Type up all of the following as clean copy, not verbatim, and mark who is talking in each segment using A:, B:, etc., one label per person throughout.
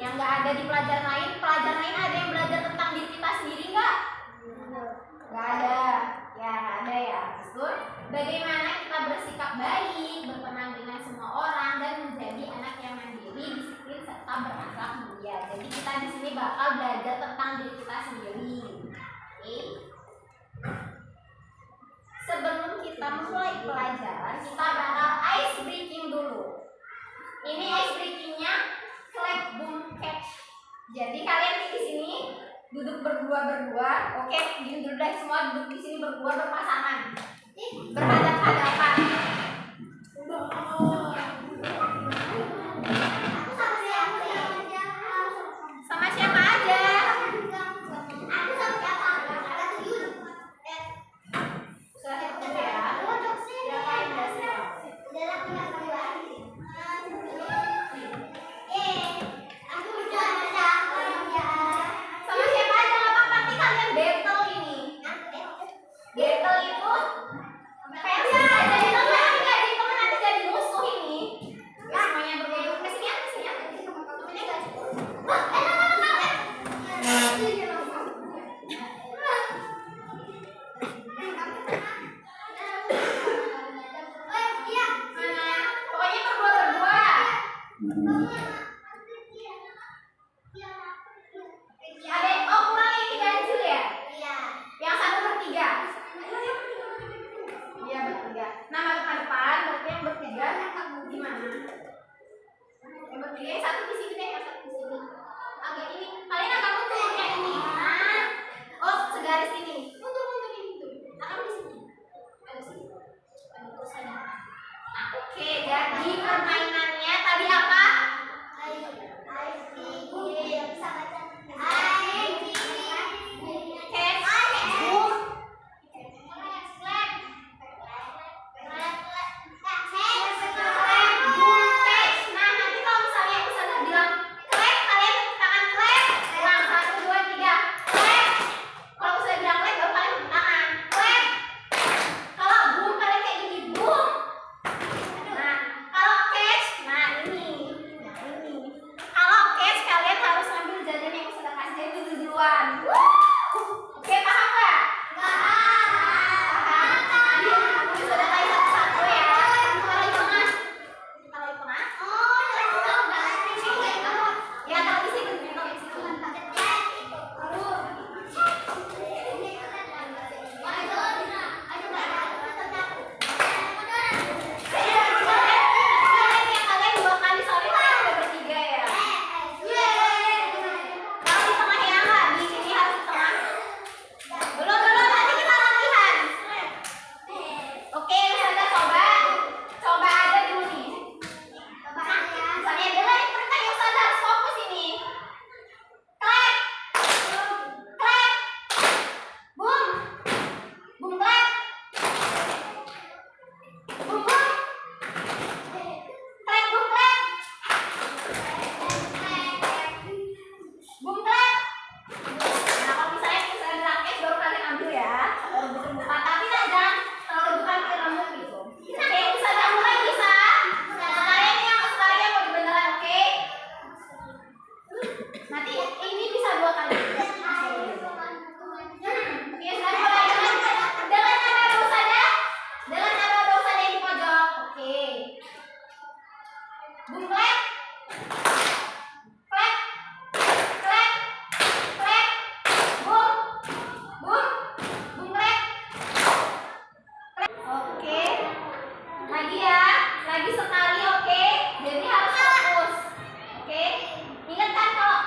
A: yang nggak ada di pelajaran lain. Pelajaran lain ada yang belajar tentang diri kita sendiri nggak? Nggak ada. Ya nggak ada ya. Terus bagaimana kita bersikap baik, berteman dengan semua orang dan menjadi anak yang mandiri, disiplin serta berakhlak mulia. Jadi kita di sini bakal belajar tentang diri kita sendiri. Oke. Sebelum kita mulai pelajaran, kita bakal ice breaking dulu. Ini ice breakingnya clap boom catch. Jadi kalian di sini duduk berdua. Oke, gini dulu deh, semua duduk di sini berdua berpasangan, berhadap-hadapan. Sama siapa aja? Lagi sekali, oke? Jadi harus fokus. Oke? Ingat kan kalau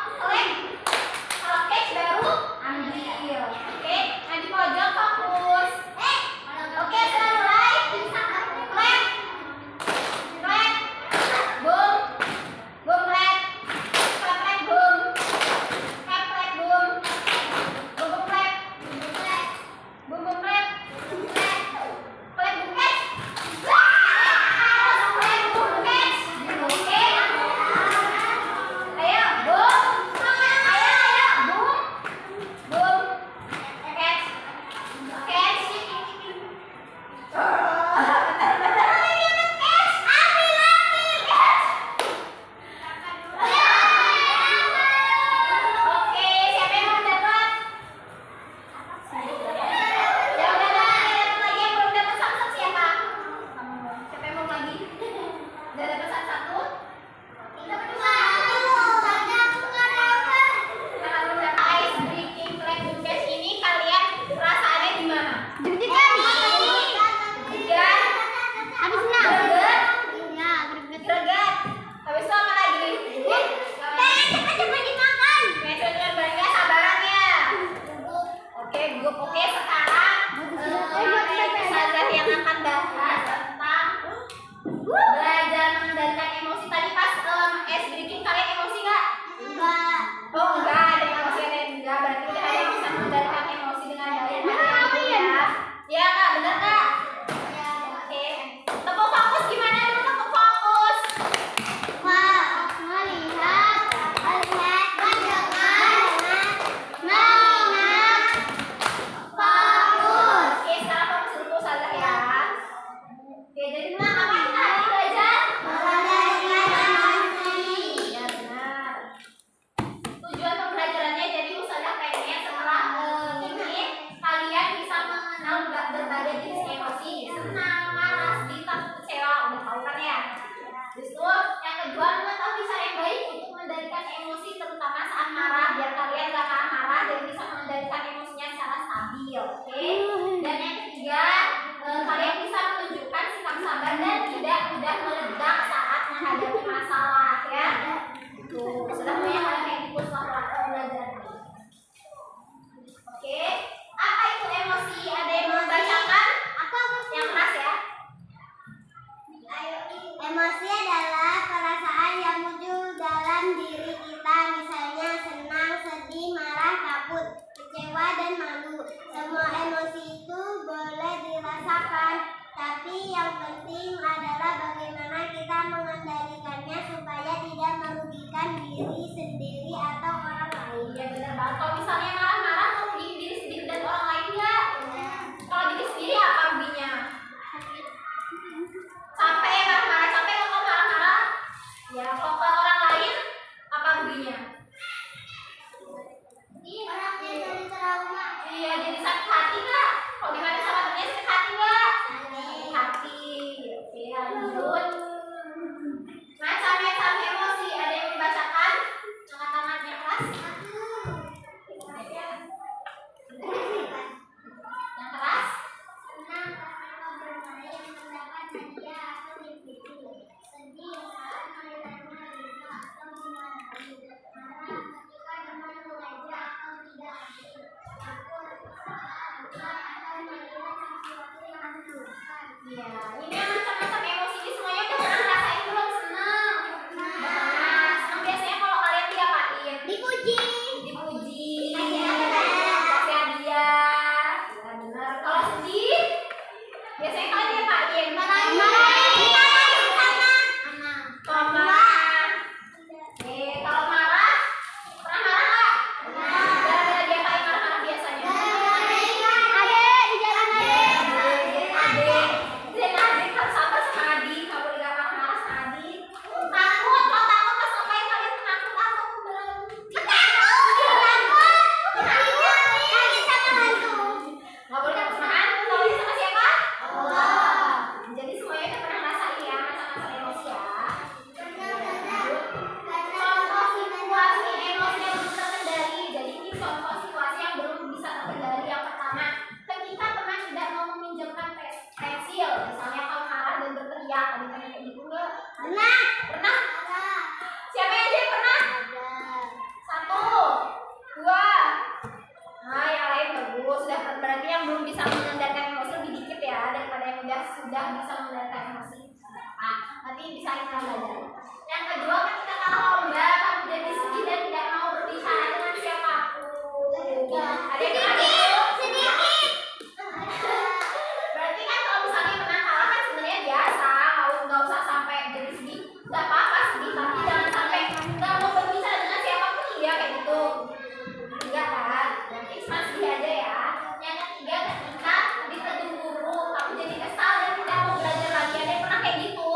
A: Tiga kan? Yang ekspansi aja ya. Yang ketiga ketika ditegur guru kamu jadi kesal dan tidak mau belajar lagi. Ada yang pernah kayak gitu?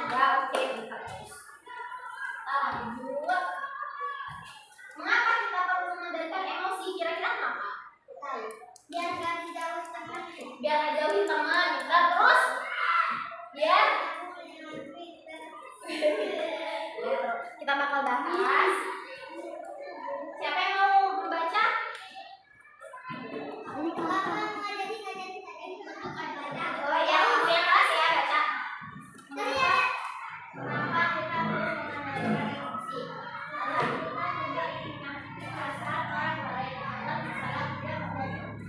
A: Enggak, oke, bisa terus. Lanjut. Mengapa kita perlu mengendalikan emosi? Kira-kira kenapa? Biar gak dijauhi teman. Biar gak jauhi teman. Nah, terus? Biar kita bakal bahas. Siapa yang mau membaca? Oh ya, yang kelas ya baca. Kenapa kita perlu mengendalikan emosi? Karena kita juga ingin perasaan orang lain agar misalnya tidak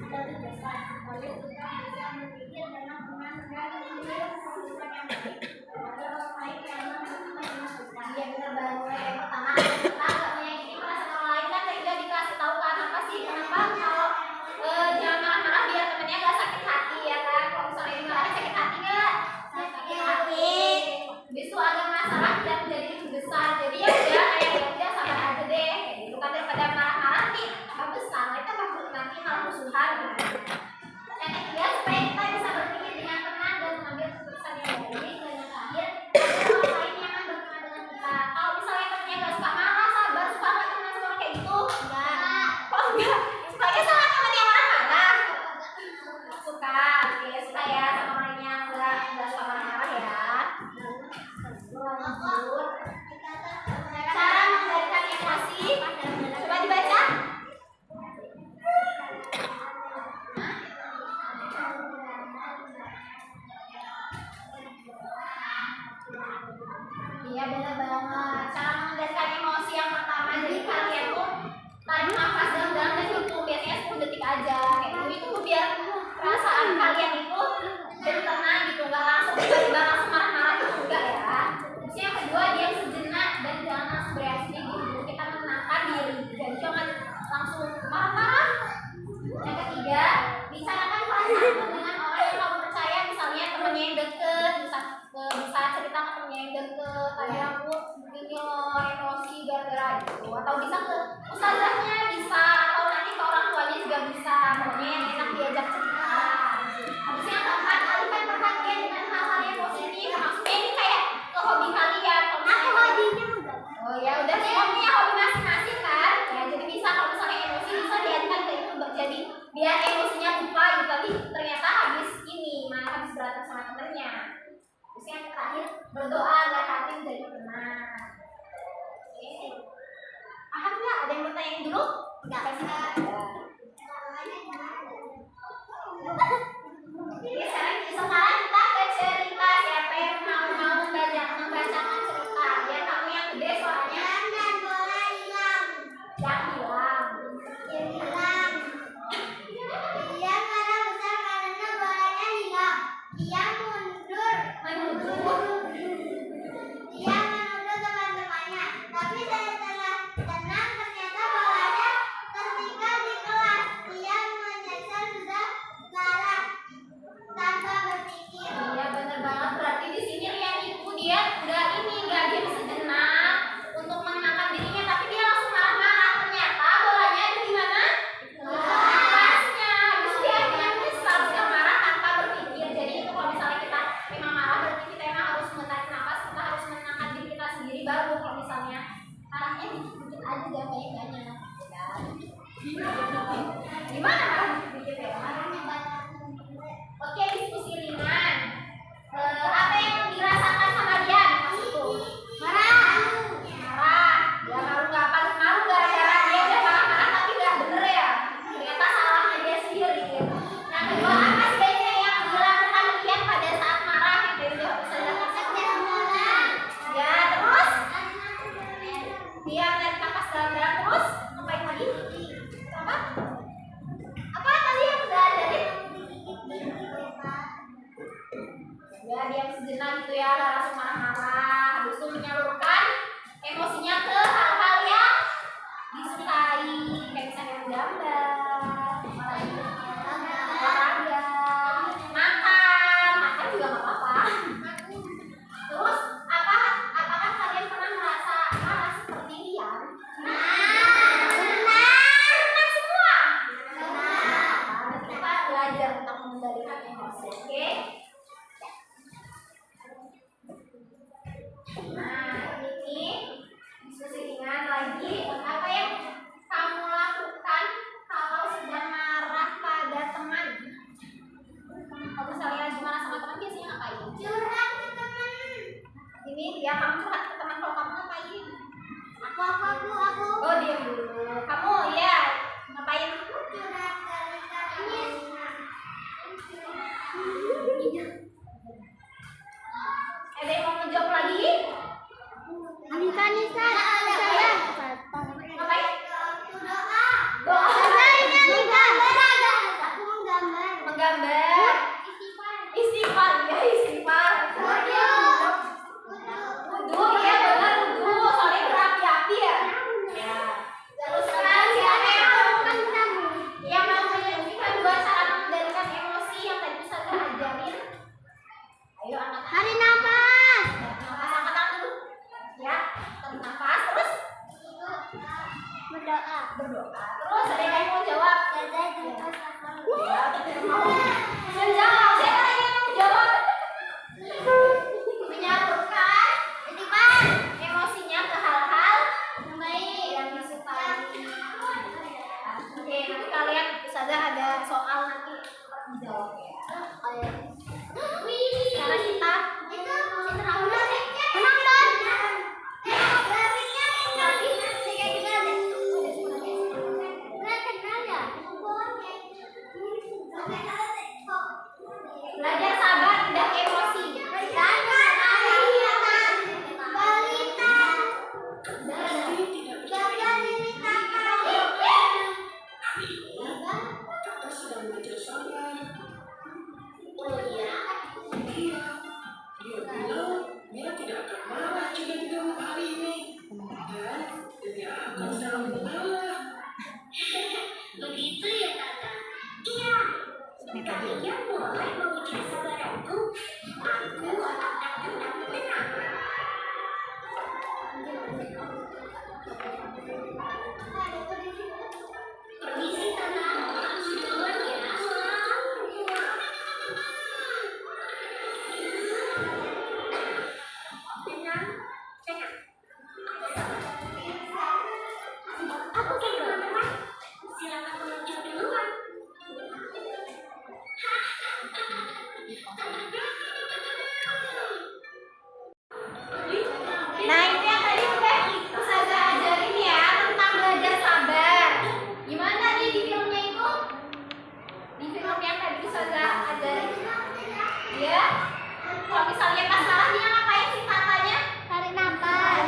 A: ada kebiasaan. Lalu kita bisa berpikir dengan mengendalikan kehidupan yang baik. Ada orang lain yang menentukan. Iya benar banget. Yang pertama kita nggak menyakiti perasaan orang lain kan tidak dikasih tahu kan apa sih kenapa kalau jangan marah-marah biar temennya nggak sakit hati ya kan. Kalau misalnya marah sakit hati nggak? Sakit hati. Besok ada masalah dan menjadi lebih besar. Jadi ya udah kayak ya udah sabar aja deh. Kayak gitu kan daripada marah-marah nih tambah besar. Kita nanti malah musuhan. Yang ketiga supaya kita bisa berpikir dengan tenang dan mengambil keputusan yang baik. Dan yang terakhir orang lain nyaman berteman dengan kita. Kalau misalnya temennya nggak suka marah, sabar, suka nggak teman sama kayak gitu? Enggak. Kok enggak? Sukanya sama temen yang marah-marah? Suka. Oke, suka ya sama orang yang nggak suka marah-marah ya. Lanjut. Cara mengendalikan emosi. Coba dibaca. Iya benar banget. Cara mengendalikan emosi yang pertama jadi kalian tuh tarik nafas dalam-dalam dan hitung biasanya 10 detik aja. Kayak gitu itu biar perasaan kalian itu jadi tenang gitu, nggak langsung tiba-tiba langsung marah-marah gitu enggak ya. Terus yang kedua diam sejenak dan jangan langsung bereaksi gitu. Kita menenangkan diri dan jangan langsung marah-marah. Yang ketiga bicarakan perasaanmu dengan orang yang kamu percaya, misalnya temennya yang deket, bisa cerita ke temennya yang deket, kayak aku begini loh emosi gara-gara gitu, atau bisa ke ustazahnya bisa, atau nanti ke orang tuanya juga bisa, pokoknya yang enak diajak cerita. Habis yang keempat alihkan perhatian dengan hal-hal yang positif, maksudnya ini kayak ke hobi kalian. Aku hobinya udah. Oh ya udah semua punya hobi masing-masing kan, ya jadi bisa kalau misalnya emosi bisa dialihkan ke itu, jadi biar emosinya lupa gitu, tapi ternyata habis ini malah habis berantem sama temennya. Terus yang terakhir berdoa agar hati menjadi tenang. Oke. Paham nggak? Ada yang mau tanya dulu? Nggak ada. Oke, sekarang kita ke cerita. Siapa yang mau membacakan cerita? Ya kamu yang gede suaranya. Yang bola hilang. Yang hilang. Yang hilang. Dia marah besar karena bolanya hilang. Dia menuduh teman-temannya, tapi setelah tenang ternyata bolanya tertinggal di kelas. Dia menyesal sudah marah tanpa berpikir. Iya benar banget, berarti di sini Rian itu dia nggak diam sejenak untuk menenangkan dirinya, tapi dia langsung marah-marah. Ternyata bolanya ada di mana? Kelasnya. Habis dia akhirnya menyesal sudah marah tanpa berpikir. Jadi itu kalau misalnya kita memang marah berarti kita memang harus menarik nafas, kita harus menenangkan diri kita sendiri, baru kalau misalnya marahnya dikit-dikit aja jangan banyak-banyak. Gimana marah dikit-dikit ya? Oke, diskusi ringan. Apa yang dirasakan sama dia pas itu? Marah. Ya malu nggak apa? Malu gara-gara dia udah marah-marah tapi nggak bener ya. Ternyata salahnya dia sendiri. Yang kedua apa sebaiknya yang dilakukan Rian pada saat marah? Yang tadi udah bisa dilakukan. Ya terus dia menarik nafas dalam-dalam terus ngapain lagi? Apa tadi yang udah jadi? Ya diam sejenak gitu ya, langsung marah-marah, habis itu menyalurkan emosinya ke hal-hal yang disukai, kayak misalnya gambar, olahraga, makan juga nggak apa-apa. Terus apakah kalian pernah merasa marah seperti Rian? Berdoa. Terus ada yang mau jawab? Ya, tapi mau menjawab. Siapa lagi yang mau jawab? Menyalurkan emosinya ke hal-hal yang disukai. Oke, nanti kalian Ustazah ada soal nanti dijawab ya. Sekarang kita belajar sabar tidak emosi.
B: Dia tidak akan marah jika diganggu hari ini, dan dia akan selalu mengalah.
C: Begitu ya Tata? Iya. Kalian mulai menguji kesabaranku. Aku akan menang. Permisi Tata. Duluan ya. Tenang. Aku kan teman-teman. Silakan meluncur duluan.
A: Nah, itu yang tadi udah Ustazah ajarin ya tentang belajar sabar. Gimana nih di filmnya itu? Di film yang tadi Ustazah ajarin? Ya. Kalau misalnya pas salah dia ngapain sih tatanya?
C: Tarik nafas.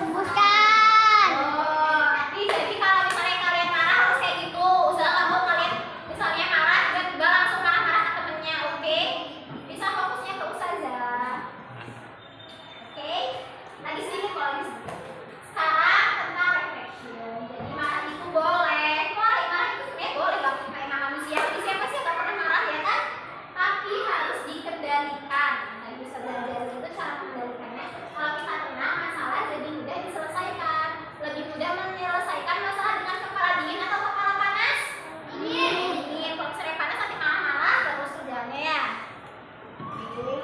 C: Bukan.
A: Oh, jadi kalau misalnya kalian marah harus kayak gitu. Ustazah nggak mau kalian misalnya marah tiba-tiba langsung marah-marah ke temennya, oke? Bisa fokusnya ke Ustazah. Oke? Nah di sini kalau di sini. Sekarang tentang reflection. Jadi marah itu boleh. Marah itu sebenarnya boleh gak kayak manusia. Siapa sih yang gak pernah marah ya kan? Tapi harus dikendalikan. Nah bisa belajar itu cara mengendalikannya. Kalau kita tenang, masalah jadi mudah diselesaikan. Lebih mudah menyelesaikan masalah dengan kepala dingin atau kepala panas? Dingin. Kalau misalnya panas nanti marah-marah terus kerjaannya ya. Oke.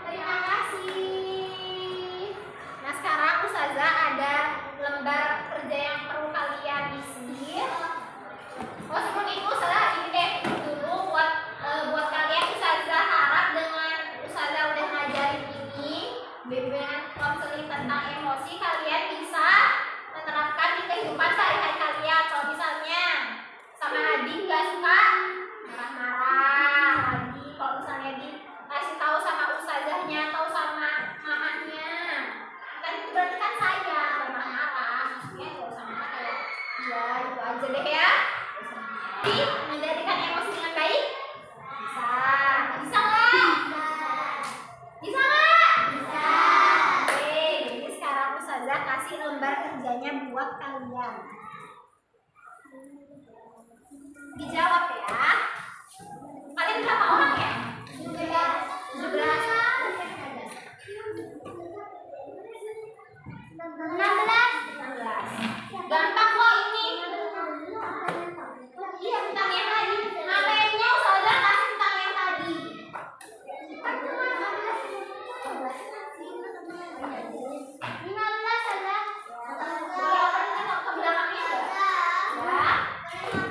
A: Terima kasih. Nah sekarang Ustazah ada lembar kerja yang perlu kalian isi. Oh sebelum itu Ustazah ini deh dulu buat kalian. Ustazah harap dengan Ustazah udah ngajarin ini dengan konseling tentang emosi, kalian bisa menerapkan di kehidupan sehari-hari kalian. Kalau misalnya sama adik nggak suka marah-marah lagi, kalau misalnya dikasih tahu sama ustazahnya atau sama mamanya, kan itu berarti kan saya marah-marah. Maksudnya nggak usah marah kayak ya itu aja deh ya. Jadi mengendalikan emosi dengan baik bisa nggak? Bisa nggak? Oke, jadi sekarang ustazah kasih lembar kerjanya buat kalian. Dijawab ya. Kalian berapa orang ya? 17. 16. Gampang kok ini. Iya, tentang yang tadi. Matematikanya Ustazah kasih tentang yang tadi. Ke belakangnya enggak? Ya.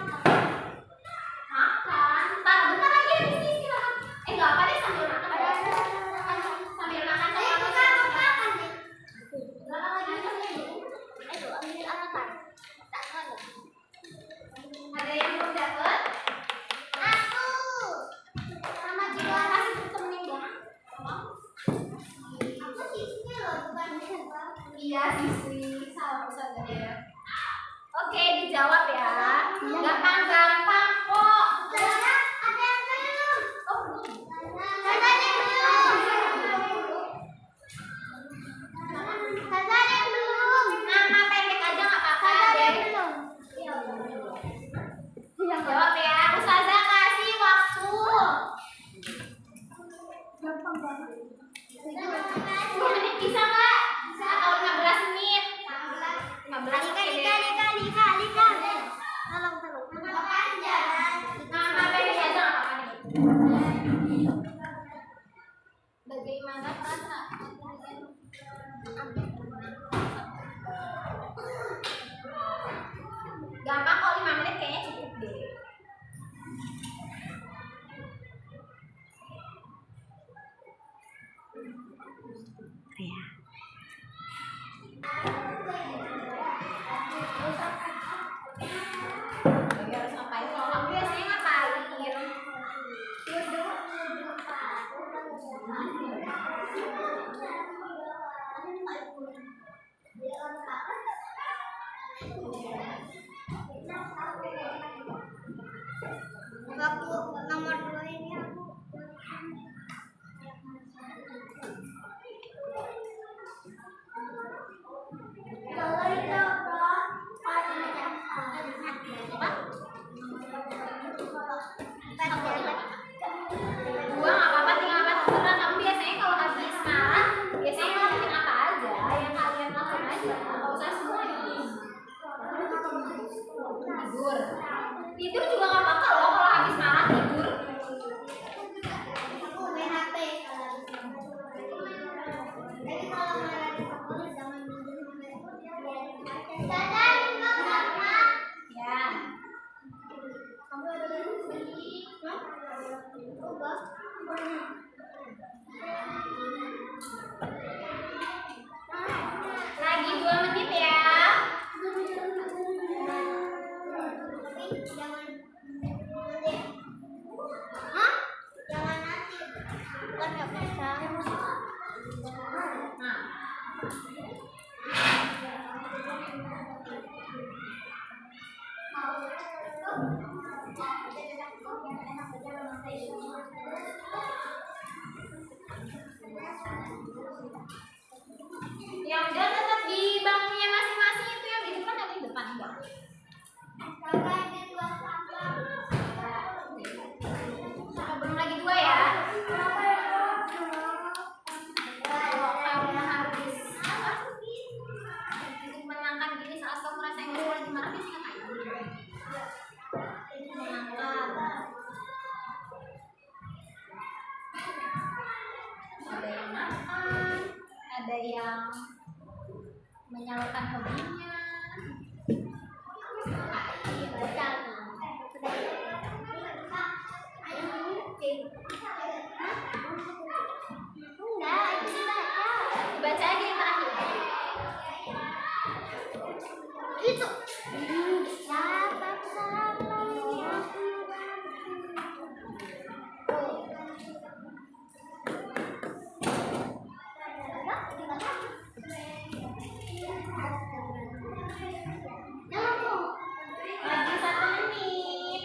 A: Makan. Ntar bentar lagi habis ini silakan. Enggak apa deh sambil makan. Sambil makan sama makan. Belakang lagi ada yang belum dapat?
C: Aku. Sama juga
A: Kasih temenin dong.
C: Aku sisnya loh, bukan siapa.
A: Iya siswi, salah Ustazah ya. Oke, dijawab ya. Gampang-gampang kok.
C: Ada yang belum?
A: Oh, belum.
C: Ada yang belum? Ada yang belum?
A: Nama pendek aja nggak apa-apa.
C: Ada yang
A: Deh.
C: belum?
A: Jawab ya. Ustazah kasih waktu.
C: Gampang banget.
A: 10 menit bisa nggak? Jadi harus ngapain? Kalau kamu biasanya ngapain?
C: Waktu nomor 2 ini aku kalau itu
A: Dua nggak apa-apa, tinggal apa terserah. Kamu biasanya kalau habis marah, biasanya ngelakuin apa aja yang kalian lakukan aja, nggak usah semuanya. Tidur, tidur juga nggak apa-apa loh kalau habis marah tidur.
C: aku main HP. Tapi kalau marah di sekolah jangan dadahin mama.
A: Ya,
C: Kamu ada beli? Coba.
A: lagi 2 menit ya.
C: Jangan. Hah? Jangan nanti. Kan nggak bisa.
A: Nah, yang udah tetap di bangkunya masing-masing itu yang di depan ada di depan enggak?
C: Jangan di luar kamar.
A: Belum lagi 2 ya. Karena habis menangkan diri saat kamu merasa emosi lagi marah biasanya ngapain? Menangkan. Ada yang makan, ada yang menyalurkan hobinya. Baca aja yang terakhir.
C: Itu. Dapat salahnya.
A: Lagi 1 menit.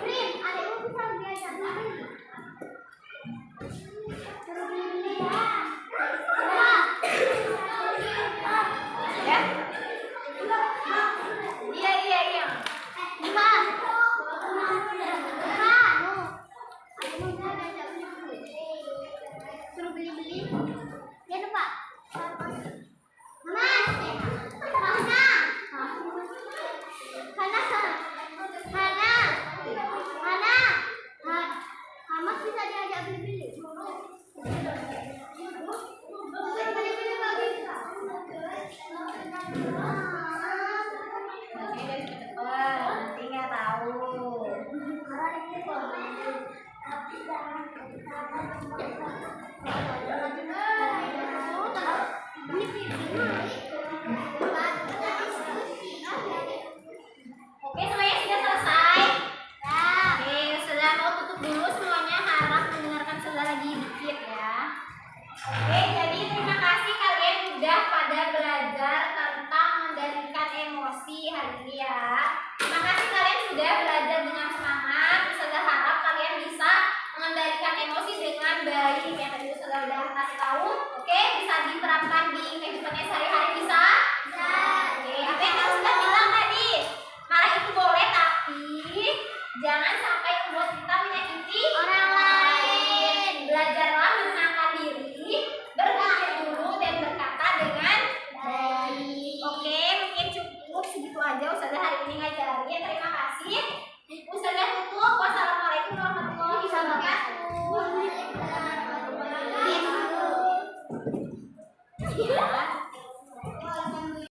C: Rin, adikmu bisa diajak beli. Suruh beli ya.
A: Ya? Iya, iya, iya.
C: Buka. Buka, nu. Adikmu bisa diajak beli. Suruh beli-beli. Ya tuh, Pak. Mama. Hana. Mama bisa diajak beli-beli. Suruh beli-beli bagus.
A: Makanya dari cepet, nanti nggak tahu. Oke, semuanya sudah selesai. Oke, sudah mau tutup dulu semuanya. Harap mendengarkan sudah lagi dikit ya. Oke, jadi terima kasih kalian udah pada belajar tentang mengendalikan emosi hari ini ya. Terima kasih kalian sudah belajar dengan semangat. Saya harap kalian bisa mengendalikan emosi dengan baik. Yang tadi sudah kasih tahu. Oke, bisa diterapkan di kehidupannya sehari-hari bisa? Oke, apa yang kamu sudah bilang tadi? Marah itu boleh, tapi jangan sampai membuat kita menyakiti
C: Orang lain.
A: Belajarlah menenangkan diri, berpikir dulu dan berkata dengan baik. Oke, mungkin cukup segitu aja Ustazah hari ini ngajarin. Terima kasih. Ustazah tutup. Wassalamualaikum warahmatullahi wabarakatuh. Ya,